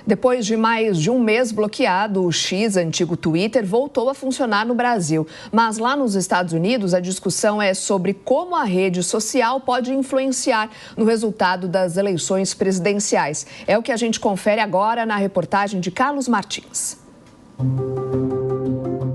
Depois de mais de um mês bloqueado, o X, antigo Twitter, voltou a funcionar no Brasil. Mas lá nos Estados Unidos, a discussão é sobre como a rede social pode influenciar no resultado das eleições presidenciais. É o que a gente confere agora na reportagem de Carlos Martins.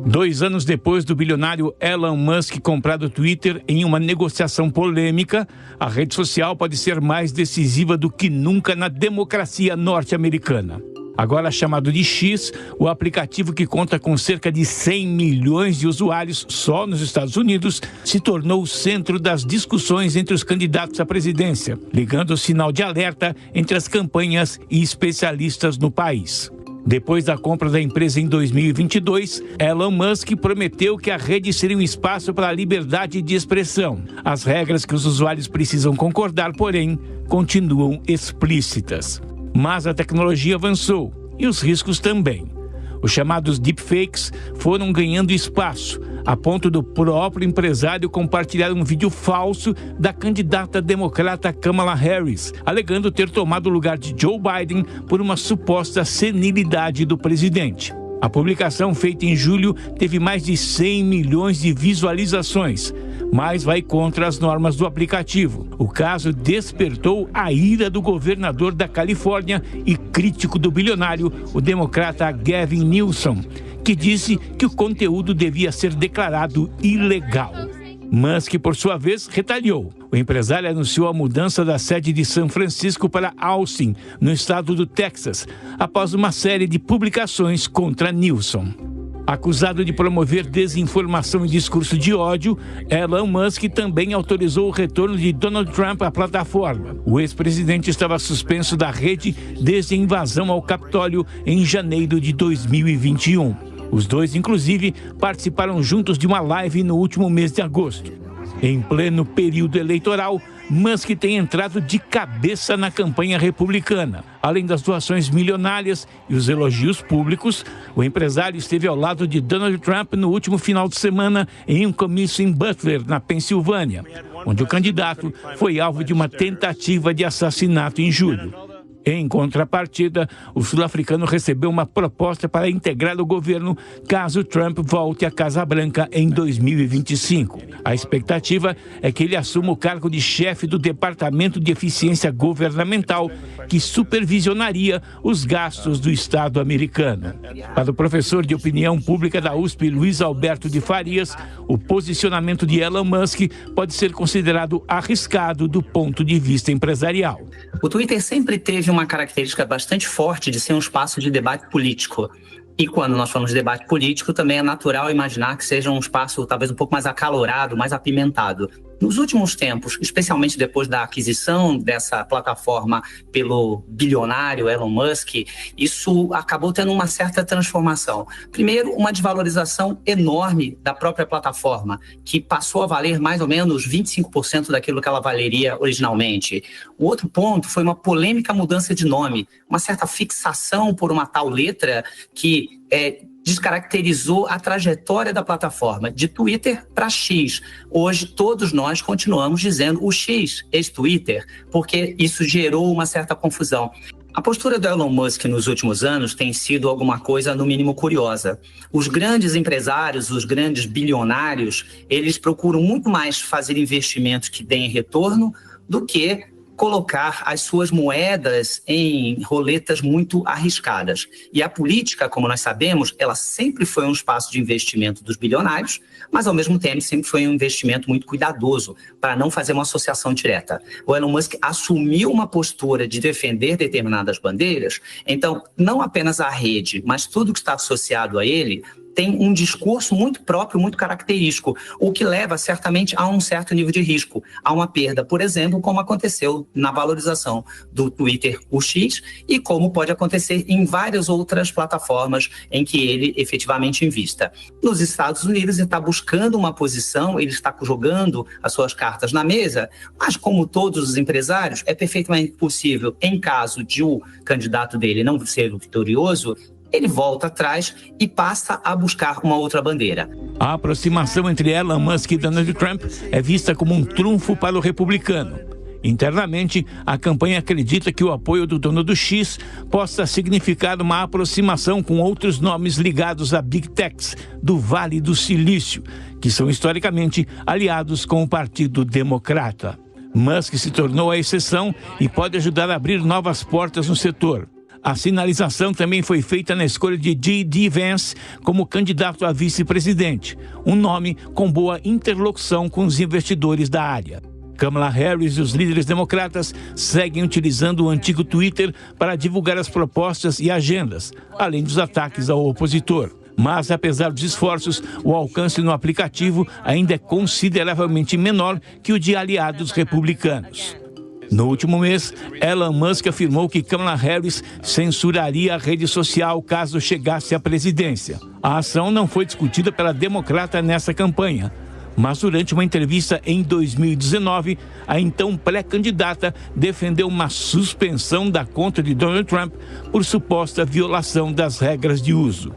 2 anos depois do bilionário Elon Musk comprar o Twitter em uma negociação polêmica, a rede social pode ser mais decisiva do que nunca na democracia norte-americana. Agora chamado de X, o aplicativo que conta com cerca de 100 milhões de usuários só nos Estados Unidos, se tornou o centro das discussões entre os candidatos à presidência, ligando o sinal de alerta entre as campanhas e especialistas no país. Depois da compra da empresa em 2022, Elon Musk prometeu que a rede seria um espaço para a liberdade de expressão. As regras que os usuários precisam concordar, porém, continuam explícitas. Mas a tecnologia avançou e os riscos também. Os chamados deepfakes foram ganhando espaço, a ponto do próprio empresário compartilhar um vídeo falso da candidata democrata Kamala Harris, alegando ter tomado o lugar de Joe Biden por uma suposta senilidade do presidente. A publicação, feita em julho, teve mais de 100 milhões de visualizações, mas vai contra as normas do aplicativo. O caso despertou a ira do governador da Califórnia e crítico do bilionário, o democrata Gavin Newsom, que disse que o conteúdo devia ser declarado ilegal. Musk, por sua vez, retaliou. O empresário anunciou a mudança da sede de São Francisco para Austin, no estado do Texas, após uma série de publicações contra Newsom. Acusado de promover desinformação e discurso de ódio, Elon Musk também autorizou o retorno de Donald Trump à plataforma. O ex-presidente estava suspenso da rede desde a invasão ao Capitólio em janeiro de 2021. Os dois, inclusive, participaram juntos de uma live no último mês de agosto. Em pleno período eleitoral, Musk tem entrado de cabeça na campanha republicana. Além das doações milionárias e os elogios públicos, o empresário esteve ao lado de Donald Trump no último final de semana em um comício em Butler, na Pensilvânia, onde o candidato foi alvo de uma tentativa de assassinato em julho. Em contrapartida, o sul-africano recebeu uma proposta para integrar o governo caso Trump volte à Casa Branca em 2025. A expectativa é que ele assuma o cargo de chefe do Departamento de Eficiência Governamental, que supervisionaria os gastos do Estado americano. Para o professor de opinião pública da USP, Luiz Alberto de Farias, o posicionamento de Elon Musk pode ser considerado arriscado do ponto de vista empresarial. O Twitter sempre teve uma característica bastante forte de ser um espaço de debate político. E quando nós falamos de debate político, também é natural imaginar que seja um espaço talvez um pouco mais acalorado, mais apimentado. Nos últimos tempos, especialmente depois da aquisição dessa plataforma pelo bilionário Elon Musk, isso acabou tendo uma certa transformação. Primeiro, uma desvalorização enorme da própria plataforma, que passou a valer mais ou menos 25% daquilo que ela valeria originalmente. O outro ponto foi uma polêmica mudança de nome, uma certa fixação por uma tal letra que descaracterizou a trajetória da plataforma, de Twitter para X. Hoje, todos nós continuamos dizendo o X, ex-Twitter, porque isso gerou uma certa confusão. A postura do Elon Musk nos últimos anos tem sido alguma coisa, no mínimo, curiosa. Os grandes empresários, os grandes bilionários, eles procuram muito mais fazer investimentos que deem retorno do que colocar as suas moedas em roletas muito arriscadas. E a política, como nós sabemos, ela sempre foi um espaço de investimento dos bilionários, mas ao mesmo tempo sempre foi um investimento muito cuidadoso para não fazer uma associação direta. O Elon Musk assumiu uma postura de defender determinadas bandeiras, então não apenas a rede, mas tudo que está associado a ele tem um discurso muito próprio, muito característico, o que leva certamente a um certo nível de risco, a uma perda, por exemplo, como aconteceu na valorização do Twitter, o X, e como pode acontecer em várias outras plataformas em que ele efetivamente invista. Nos Estados Unidos, ele está buscando uma posição, ele está jogando as suas cartas na mesa, mas como todos os empresários, é perfeitamente possível, em caso de o candidato dele não ser vitorioso, ele volta atrás e passa a buscar uma outra bandeira. A aproximação entre Elon Musk e Donald Trump é vista como um trunfo para o republicano. Internamente, a campanha acredita que o apoio do dono do X possa significar uma aproximação com outros nomes ligados a Big Techs do Vale do Silício, que são historicamente aliados com o Partido Democrata. Musk se tornou a exceção e pode ajudar a abrir novas portas no setor. A sinalização também foi feita na escolha de J.D. Vance como candidato a vice-presidente, um nome com boa interlocução com os investidores da área. Kamala Harris e os líderes democratas seguem utilizando o antigo Twitter para divulgar as propostas e agendas, além dos ataques ao opositor. Mas, apesar dos esforços, o alcance no aplicativo ainda é consideravelmente menor que o de aliados republicanos. No último mês, Elon Musk afirmou que Kamala Harris censuraria a rede social caso chegasse à presidência. A ação não foi discutida pela democrata nessa campanha. Mas durante uma entrevista em 2019, a então pré-candidata defendeu uma suspensão da conta de Donald Trump por suposta violação das regras de uso.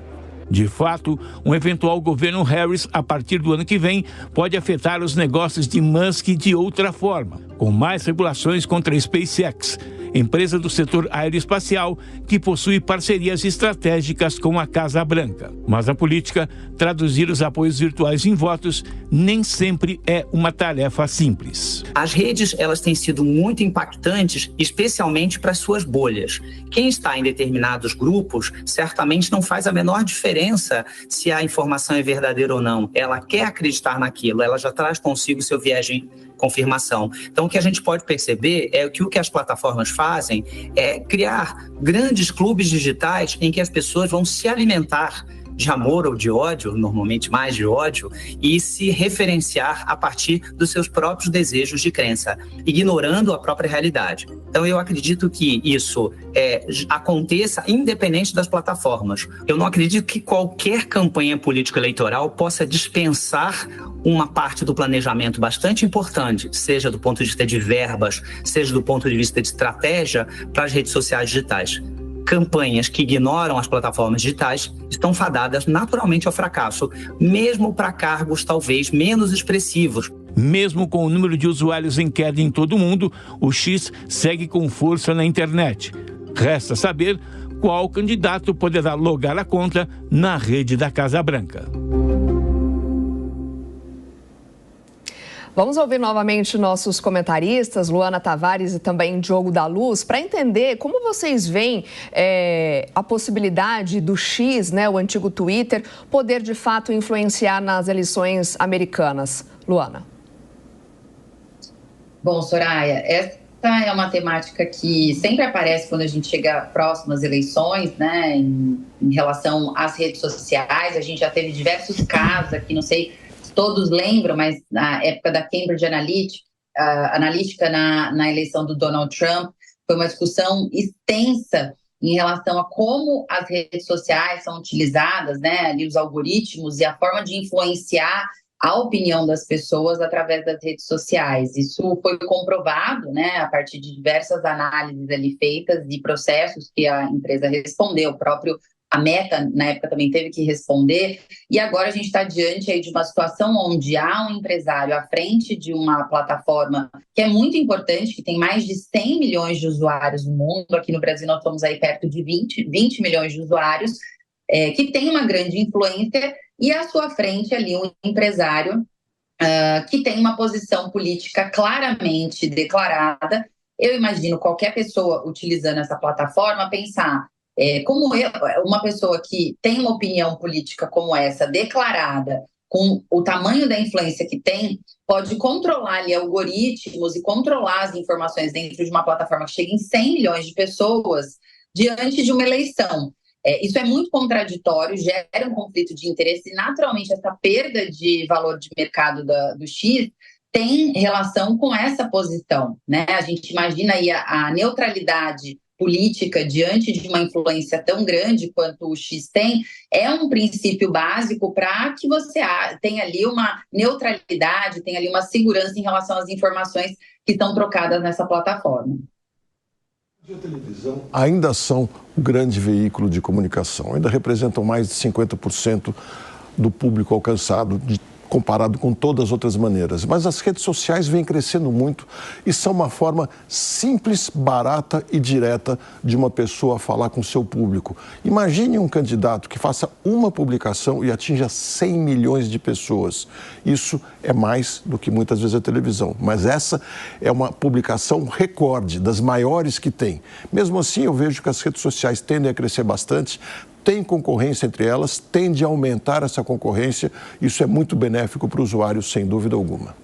De fato, um eventual governo Harris, a partir do ano que vem, pode afetar os negócios de Musk de outra forma, com mais regulações contra a SpaceX, empresa do setor aeroespacial que possui parcerias estratégicas com a Casa Branca. Mas a política, traduzir os apoios virtuais em votos, nem sempre é uma tarefa simples. As redes, elas têm sido muito impactantes, especialmente para suas bolhas. Quem está em determinados grupos, certamente não faz a menor diferença se a informação é verdadeira ou não. Ela quer acreditar naquilo, ela já traz consigo seu viés de confirmação. Então, o que a gente pode perceber é que o que as plataformas fazem é criar grandes clubes digitais em que as pessoas vão se alimentar de amor ou de ódio, normalmente mais de ódio, e se referenciar a partir dos seus próprios desejos de crença, ignorando a própria realidade. Então, eu acredito que isso aconteça independente das plataformas. Eu não acredito que qualquer campanha político-eleitoral possa dispensar uma parte do planejamento bastante importante, seja do ponto de vista de verbas, seja do ponto de vista de estratégia para as redes sociais digitais. Campanhas que ignoram as plataformas digitais estão fadadas naturalmente ao fracasso, mesmo para cargos talvez menos expressivos. Mesmo com o número de usuários em queda em todo o mundo, o X segue com força na internet. Resta saber qual candidato poderá logar a conta na rede da Casa Branca. Vamos ouvir novamente nossos comentaristas, Luana Tavares e também Diogo da Luz, para entender como vocês veem a possibilidade do X, né, o antigo Twitter, poder de fato influenciar nas eleições americanas. Luana. Bom, Soraya, essa é uma temática que sempre aparece quando a gente chega próximo às eleições, né, em relação às redes sociais. A gente já teve diversos casos aqui, não sei se todos lembram, mas na época da Cambridge Analytica na eleição do Donald Trump, foi uma discussão extensa em relação a como as redes sociais são utilizadas, né, ali os algoritmos e a forma de influenciar a opinião das pessoas através das redes sociais. Isso foi comprovado, né, a partir de diversas análises ali feitas e processos que a empresa respondeu. A Meta, na época, também teve que responder. E agora a gente está diante aí de uma situação onde há um empresário à frente de uma plataforma que é muito importante, que tem mais de 100 milhões de usuários no mundo. Aqui no Brasil nós estamos aí perto de 20 milhões de usuários, que tem uma grande influência, e à sua frente ali um empresário que tem uma posição política claramente declarada. Eu imagino qualquer pessoa utilizando essa plataforma pensar como uma pessoa que tem uma opinião política como essa, declarada, com o tamanho da influência que tem, pode controlar ali algoritmos e controlar as informações dentro de uma plataforma que chega em 100 milhões de pessoas diante de uma eleição. Isso é muito contraditório, gera um conflito de interesse e, naturalmente, essa perda de valor de mercado do X tem relação com essa posição, né? A gente imagina aí a neutralidade política diante de uma influência tão grande quanto o X tem, é um princípio básico para que você tenha ali uma neutralidade, tenha ali uma segurança em relação às informações que estão trocadas nessa plataforma. A televisão ainda são um grande veículo de comunicação, ainda representam mais de 50% do público alcançado comparado com todas as outras maneiras. Mas as redes sociais vêm crescendo muito e são uma forma simples, barata e direta de uma pessoa falar com o seu público. Imagine um candidato que faça uma publicação e atinja 100 milhões de pessoas. Isso é mais do que muitas vezes a televisão, mas essa é uma publicação recorde, das maiores que tem. Mesmo assim, eu vejo que as redes sociais tendem a crescer bastante, tem concorrência entre elas, tende a aumentar essa concorrência, isso é muito benéfico para o usuário, sem dúvida alguma.